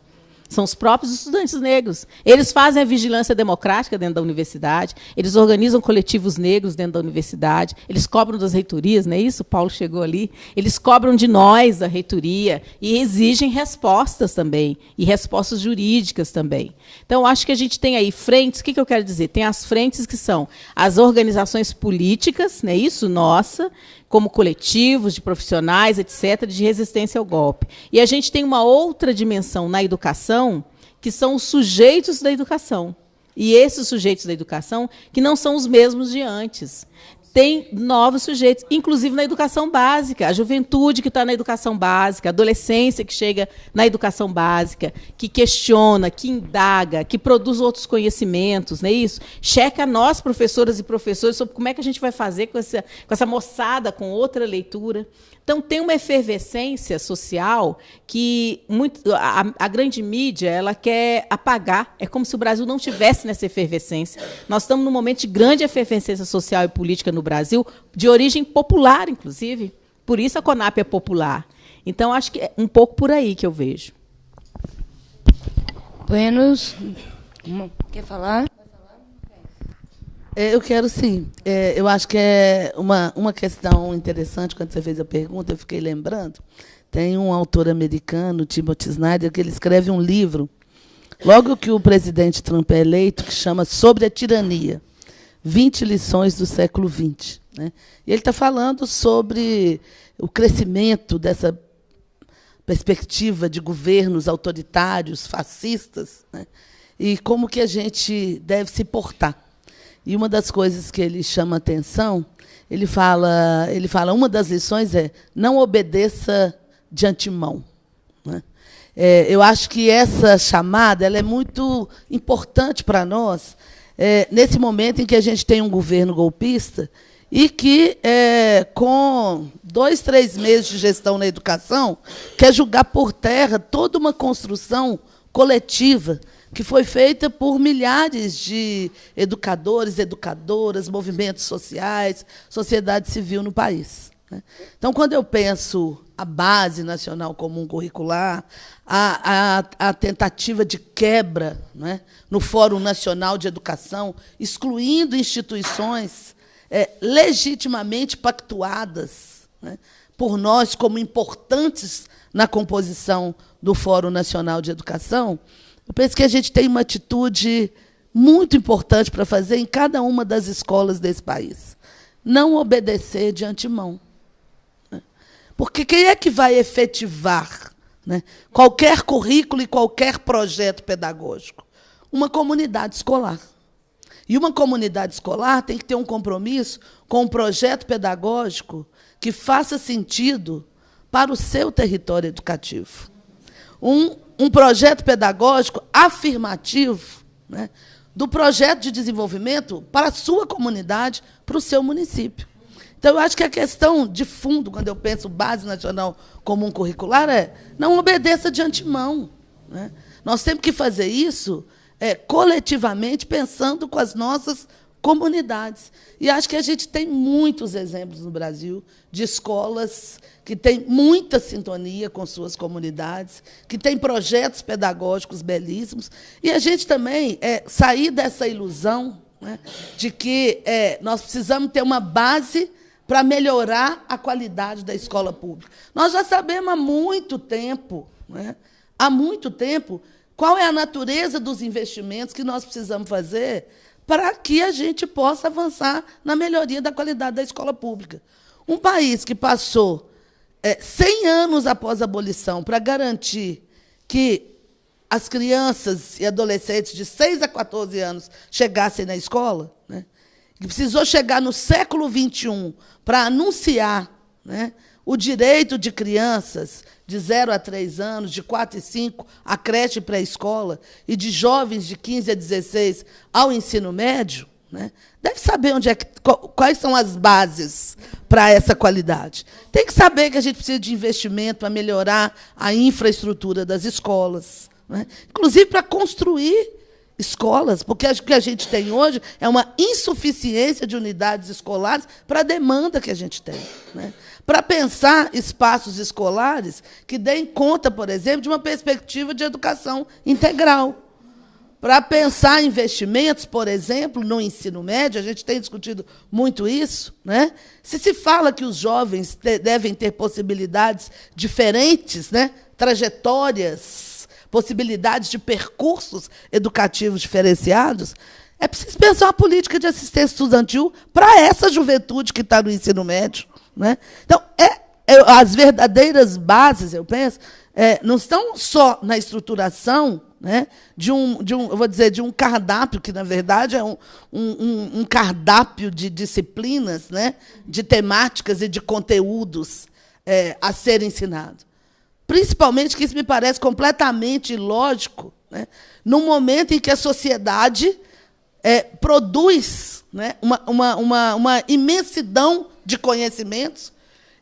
São os próprios estudantes negros. Eles fazem a vigilância democrática dentro da universidade, eles organizam coletivos negros dentro da universidade, eles cobram das reitorias, não é isso? O Paulo chegou ali. Eles cobram de nós, da reitoria, e exigem respostas também, e respostas jurídicas também. Então, acho que a gente tem aí frentes, o que eu quero dizer? Tem as frentes que são as organizações políticas, não é isso? Nossa, como coletivos de profissionais, etc., de resistência ao golpe. E a gente tem uma outra dimensão na educação, que são os sujeitos da educação. E esses sujeitos da educação, que não são os mesmos de antes. Tem novos sujeitos, inclusive na educação básica, a juventude que está na educação básica, a adolescência que chega na educação básica, que questiona, que indaga, que produz outros conhecimentos, não é isso? Checa nós, professoras e professores, sobre como é que a gente vai fazer com essa moçada, com outra leitura. Então, tem uma efervescência social que a grande mídia ela quer apagar. É como se o Brasil não tivesse nessa efervescência. Nós estamos num momento de grande efervescência social e política no Brasil, de origem popular, inclusive. Por isso a CONAP é popular. Então, acho que é um pouco por aí que eu vejo. Buenos, quer falar? Eu quero, sim. Eu acho que é uma questão interessante, quando você fez a pergunta, eu fiquei lembrando. Tem um autor americano, Timothy Snyder, que ele escreve um livro, logo que o presidente Trump é eleito, que chama Sobre a Tirania, 20 lições do século XX. Né? E ele está falando sobre o crescimento dessa perspectiva de governos autoritários, fascistas, né? E como que a gente deve se portar. E uma das coisas que ele chama atenção, ele fala, uma das lições é não obedeça de antemão. Né? Eu acho que essa chamada ela é muito importante para nós, nesse momento em que a gente tem um governo golpista e que, com 2, 3 meses de gestão na educação, quer jogar por terra toda uma construção coletiva que foi feita por milhares de educadores, educadoras, movimentos sociais, sociedade civil no país. Né? Então, quando eu penso a Base Nacional Comum Curricular, a tentativa de quebra, né, no Fórum Nacional de Educação, excluindo instituições legitimamente pactuadas, né, por nós como importantes na composição do Fórum Nacional de Educação, eu penso que a gente tem uma atitude muito importante para fazer em cada uma das escolas desse país. Não obedecer de antemão. Porque quem é que vai efetivar, né, qualquer currículo e qualquer projeto pedagógico? Uma comunidade escolar. E uma comunidade escolar tem que ter um compromisso com um projeto pedagógico que faça sentido para o seu território educativo. Um projeto pedagógico afirmativo, né, do projeto de desenvolvimento para a sua comunidade, para o seu município. Então, eu acho que a questão de fundo, quando eu penso Base Nacional Comum Curricular, é não obedeça de antemão. Né? Nós temos que fazer isso coletivamente, pensando com as nossas comunidades. E acho que a gente tem muitos exemplos no Brasil de escolas que têm muita sintonia com suas comunidades, que têm projetos pedagógicos belíssimos, e a gente também sair dessa ilusão, né, de que nós precisamos ter uma base para melhorar a qualidade da escola pública. Nós já sabemos há muito tempo, qual é a natureza dos investimentos que nós precisamos fazer para que a gente possa avançar na melhoria da qualidade da escola pública. Um país que passou 100 anos após a abolição para garantir que as crianças e adolescentes de 6 a 14 anos chegassem na escola, né, que precisou chegar no século XXI para anunciar, né, o direito de crianças de 0 a 3 anos, de 4 e 5, à creche e pré-escola, e de jovens de 15 a 16 ao ensino médio, né, deve saber quais são as bases para essa qualidade. Tem que saber que a gente precisa de investimento para melhorar a infraestrutura das escolas, né, inclusive para construir escolas, porque o que a gente tem hoje é uma insuficiência de unidades escolares para a demanda que a gente tem. Né? Para pensar espaços escolares que deem conta, por exemplo, de uma perspectiva de educação integral. Para pensar investimentos, por exemplo, no ensino médio, a gente tem discutido muito isso, né? Se fala que os jovens devem ter possibilidades diferentes, né? Trajetórias, possibilidades de percursos educativos diferenciados, É preciso pensar uma política de assistência estudantil para essa juventude que está no ensino médio. Né? Então, as verdadeiras bases, eu penso, não estão só na estruturação, né, eu vou dizer, de um cardápio, que, na verdade, é um cardápio de disciplinas, né, de temáticas e de conteúdos a ser ensinado. Principalmente, que isso me parece completamente ilógico, né, num momento em que a sociedade produz, né, uma imensidão de conhecimentos,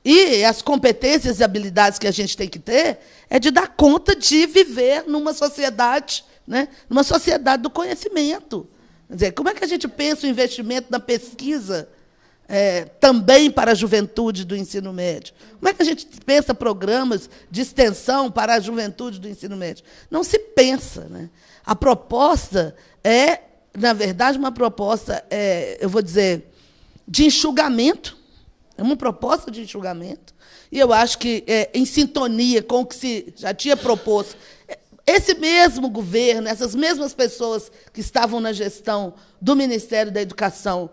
e as competências e habilidades que a gente tem que ter é de dar conta de viver numa sociedade, né, numa sociedade do conhecimento. Quer dizer, como é que a gente pensa o investimento na pesquisa também para a juventude do ensino médio? Como é que a gente pensa programas de extensão para a juventude do ensino médio? Não se pensa. Né? A proposta na verdade, uma proposta, eu vou dizer, de enxugamento. É uma proposta de enxugamento. E eu acho que, em sintonia com o que se já tinha proposto, esse mesmo governo, essas mesmas pessoas que estavam na gestão do Ministério da Educação,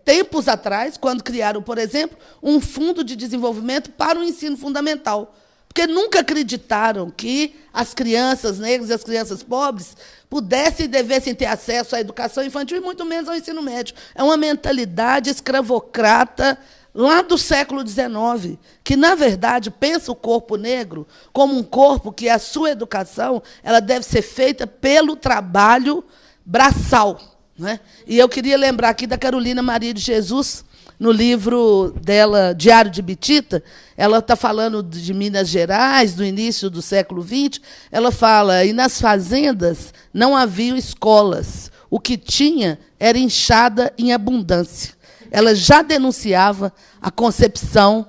tempos atrás, quando criaram, por exemplo, um fundo de desenvolvimento para o ensino fundamental, porque nunca acreditaram que as crianças negras e as crianças pobres pudessem e devessem ter acesso à educação infantil, e muito menos ao ensino médio. É uma mentalidade escravocrata lá do século XIX, que, na verdade, pensa o corpo negro como um corpo que a sua educação ela deve ser feita pelo trabalho braçal. Né? E eu queria lembrar aqui da Carolina Maria de Jesus, no livro dela, Diário de Bitita, ela está falando de Minas Gerais, do início do século XX, ela fala, e nas fazendas não havia escolas, o que tinha era enxada em abundância. Ela já denunciava a concepção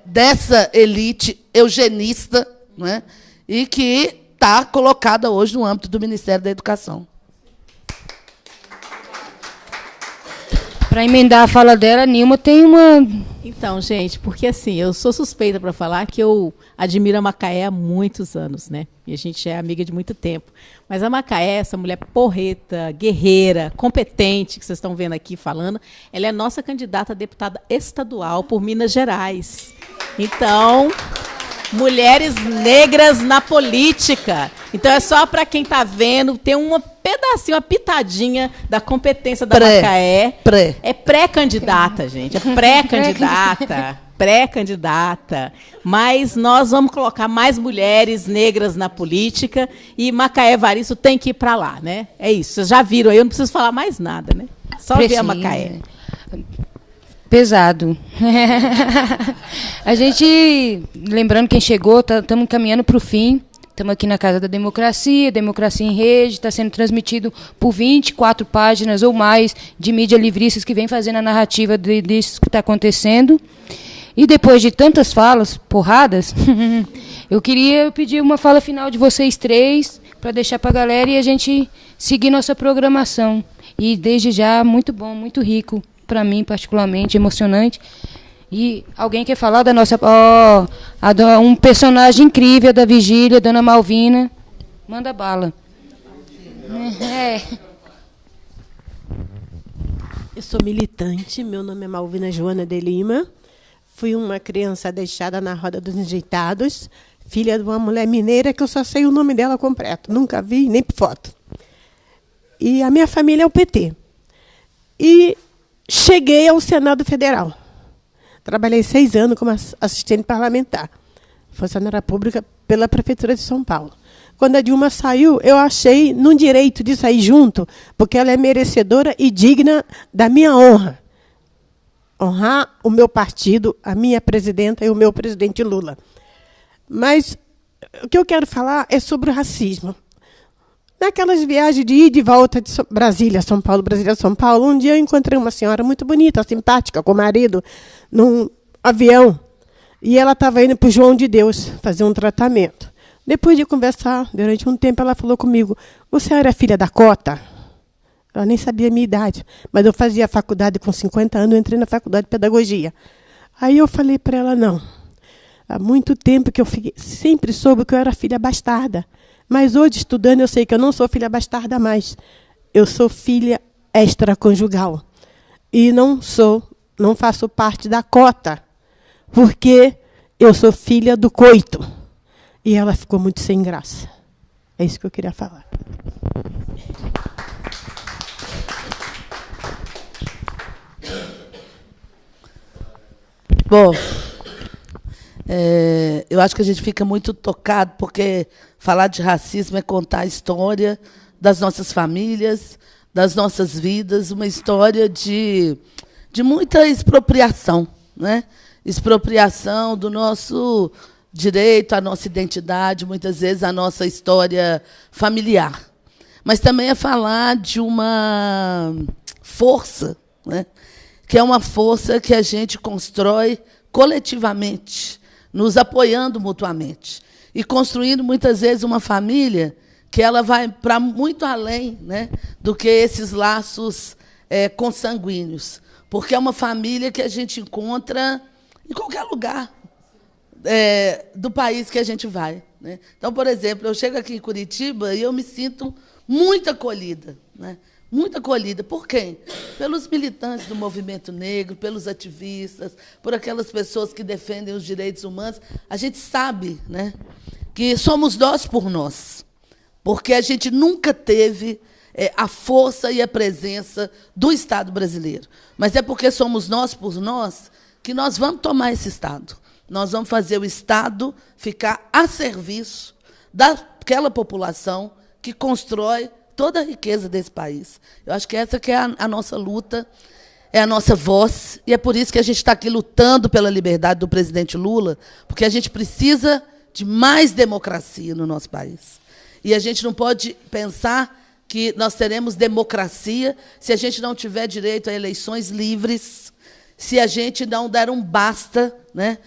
dessa elite eugenista, né, e que está colocada hoje no âmbito do Ministério da Educação. Para emendar a fala dela, Nilma tem uma... Então, gente, porque assim, eu sou suspeita para falar que eu admiro a Macaé há muitos anos, né? E a gente é amiga de muito tempo. Mas a Macaé, essa mulher porreta, guerreira, competente, que vocês estão vendo aqui falando, ela é nossa candidata a deputada estadual por Minas Gerais. Então, mulheres negras na política. Então, é só para quem está vendo, ter um pedacinho, uma pitadinha da competência da Macaé. É pré-candidata, gente. É pré-candidata. Pré-candidata. Mas nós vamos colocar mais mulheres negras na política e Macaé Varisto tem que ir para lá, né? É isso. Vocês já viram aí, eu não preciso falar mais nada, né? Só ver a Macaé. Pesado. A gente, lembrando quem chegou, estamos caminhando para o fim. Estamos aqui na Casa da Democracia, Democracia em Rede, está sendo transmitido por 24 páginas ou mais de mídia livristas que vem fazendo a narrativa disso que está acontecendo. E depois de tantas falas, porradas, eu queria pedir uma fala final de vocês três, para deixar para a galera e a gente seguir nossa programação. E desde já, muito bom, muito rico, para mim particularmente, emocionante. E alguém quer falar da nossa... um personagem incrível da Vigília, Dona Malvina. Manda bala. Eu sou militante, meu nome é Malvina Joana de Lima. Fui uma criança deixada na roda dos enjeitados, filha de uma mulher mineira que eu só sei o nome dela completo. Nunca vi, nem por foto. E a minha família é o PT. E cheguei ao Senado Federal. Trabalhei 6 anos como assistente parlamentar, funcionária pública pela Prefeitura de São Paulo. Quando a Dilma saiu, eu achei no direito de sair junto, porque ela é merecedora e digna da minha honra. Honrar o meu partido, a minha presidenta e o meu presidente Lula. Mas o que eu quero falar é sobre o racismo. Naquelas viagens de ida e de volta de Brasília, São Paulo, Brasília, São Paulo, um dia eu encontrei uma senhora muito bonita, simpática, com o marido, num avião. E ela estava indo para o João de Deus fazer um tratamento. Depois de conversar, durante um tempo, ela falou comigo, você era filha da cota? Ela nem sabia a minha idade, mas eu fazia faculdade com 50 anos, eu entrei na faculdade de pedagogia. Aí eu falei para ela, não. Há muito tempo que eu sempre soube que eu era filha bastarda. Mas hoje, estudando, eu sei que eu não sou filha bastarda mais. eu sou filha extraconjugal e não faço parte da cota, porque eu sou filha do coito. E ela ficou muito sem graça. É isso que eu queria falar. Bom, eu acho que a gente fica muito tocado, porque falar de racismo é contar a história das nossas famílias, das nossas vidas, uma história de muita expropriação, né? Expropriação do nosso direito, à nossa identidade, muitas vezes a nossa história familiar. Mas também é falar de uma força, né? Que é uma força que a gente constrói coletivamente, nos apoiando mutuamente e construindo, muitas vezes, uma família que ela vai para muito além, né, do que esses laços consanguíneos, porque é uma família que a gente encontra em qualquer lugar do país que a gente vai, né? Então, por exemplo, eu chego aqui em Curitiba e eu me sinto muito acolhida, né? Muito acolhida. Por quem? Pelos militantes do movimento negro, pelos ativistas, por aquelas pessoas que defendem os direitos humanos. A gente sabe, né, que somos nós por nós, porque a gente nunca teve a força e a presença do Estado brasileiro. Mas é porque somos nós por nós que nós vamos tomar esse Estado. Nós vamos fazer o Estado ficar a serviço daquela população que constrói toda a riqueza desse país. Eu acho que essa que é a nossa luta, é a nossa voz, e é por isso que a gente está aqui lutando pela liberdade do presidente Lula, porque a gente precisa de mais democracia no nosso país. E a gente não pode pensar que nós teremos democracia se a gente não tiver direito a eleições livres, se a gente não der um basta, né,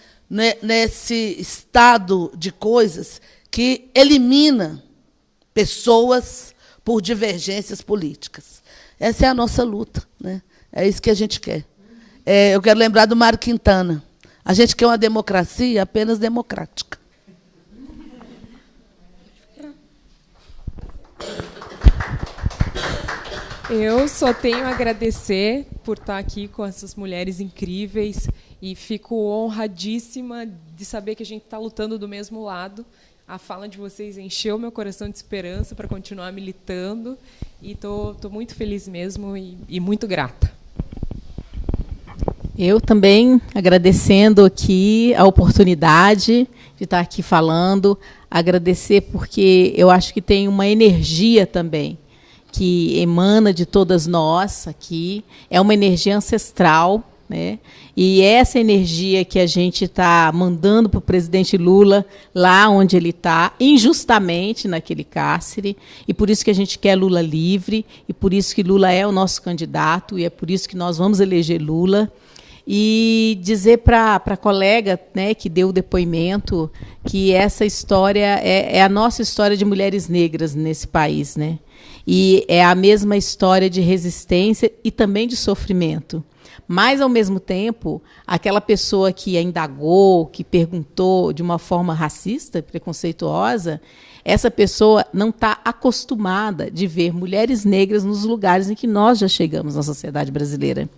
nesse estado de coisas que elimina pessoas por divergências políticas. Essa é a nossa luta, né? É isso que a gente quer. Eu quero lembrar do Mário Quintana. A gente quer uma democracia apenas democrática. Eu só tenho a agradecer por estar aqui com essas mulheres incríveis e fico honradíssima de saber que a gente está lutando do mesmo lado. A fala de vocês encheu meu coração de esperança para continuar militando e estou muito feliz mesmo e muito grata. Eu também agradecendo aqui a oportunidade de estar aqui falando, agradecer porque eu acho que tem uma energia também que emana de todas nós aqui, é uma energia ancestral, né? E essa energia que a gente está mandando para o presidente Lula, lá onde ele está, injustamente naquele cárcere, e por isso que a gente quer Lula livre, e por isso que Lula é o nosso candidato, e é por isso que nós vamos eleger Lula. E dizer para a colega, né, que deu o depoimento que essa história é a nossa história de mulheres negras nesse país, né? E é a mesma história de resistência e também de sofrimento. Mas, ao mesmo tempo, aquela pessoa que indagou, que perguntou de uma forma racista, preconceituosa, essa pessoa não está acostumada de ver mulheres negras nos lugares em que nós já chegamos na sociedade brasileira.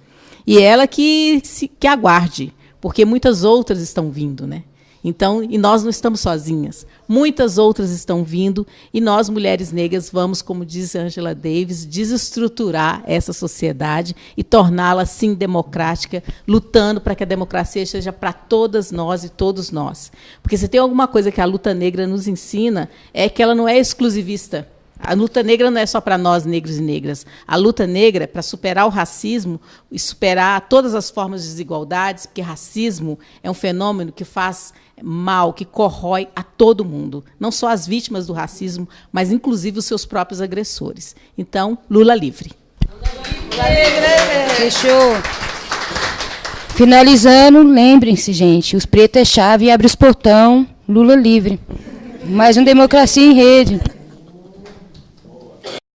E ela que aguarde, porque muitas outras estão vindo, né? Então, e nós não estamos sozinhas. Muitas outras estão vindo e nós, mulheres negras, vamos, como diz Angela Davis, desestruturar essa sociedade e torná-la, sim, democrática, lutando para que a democracia seja para todas nós e todos nós. Porque se tem alguma coisa que a luta negra nos ensina, é que ela não é exclusivista. A luta negra não é só para nós, negros e negras. A luta negra é para superar o racismo e superar todas as formas de desigualdades, porque racismo é um fenômeno que faz mal, que corrói a todo mundo. Não só as vítimas do racismo, mas, inclusive, os seus próprios agressores. Então, Lula livre. Lula livre! Fechou. Finalizando, lembrem-se, gente, os pretos é chave e abre os portão. Lula livre. Mais um Democracia em Rede.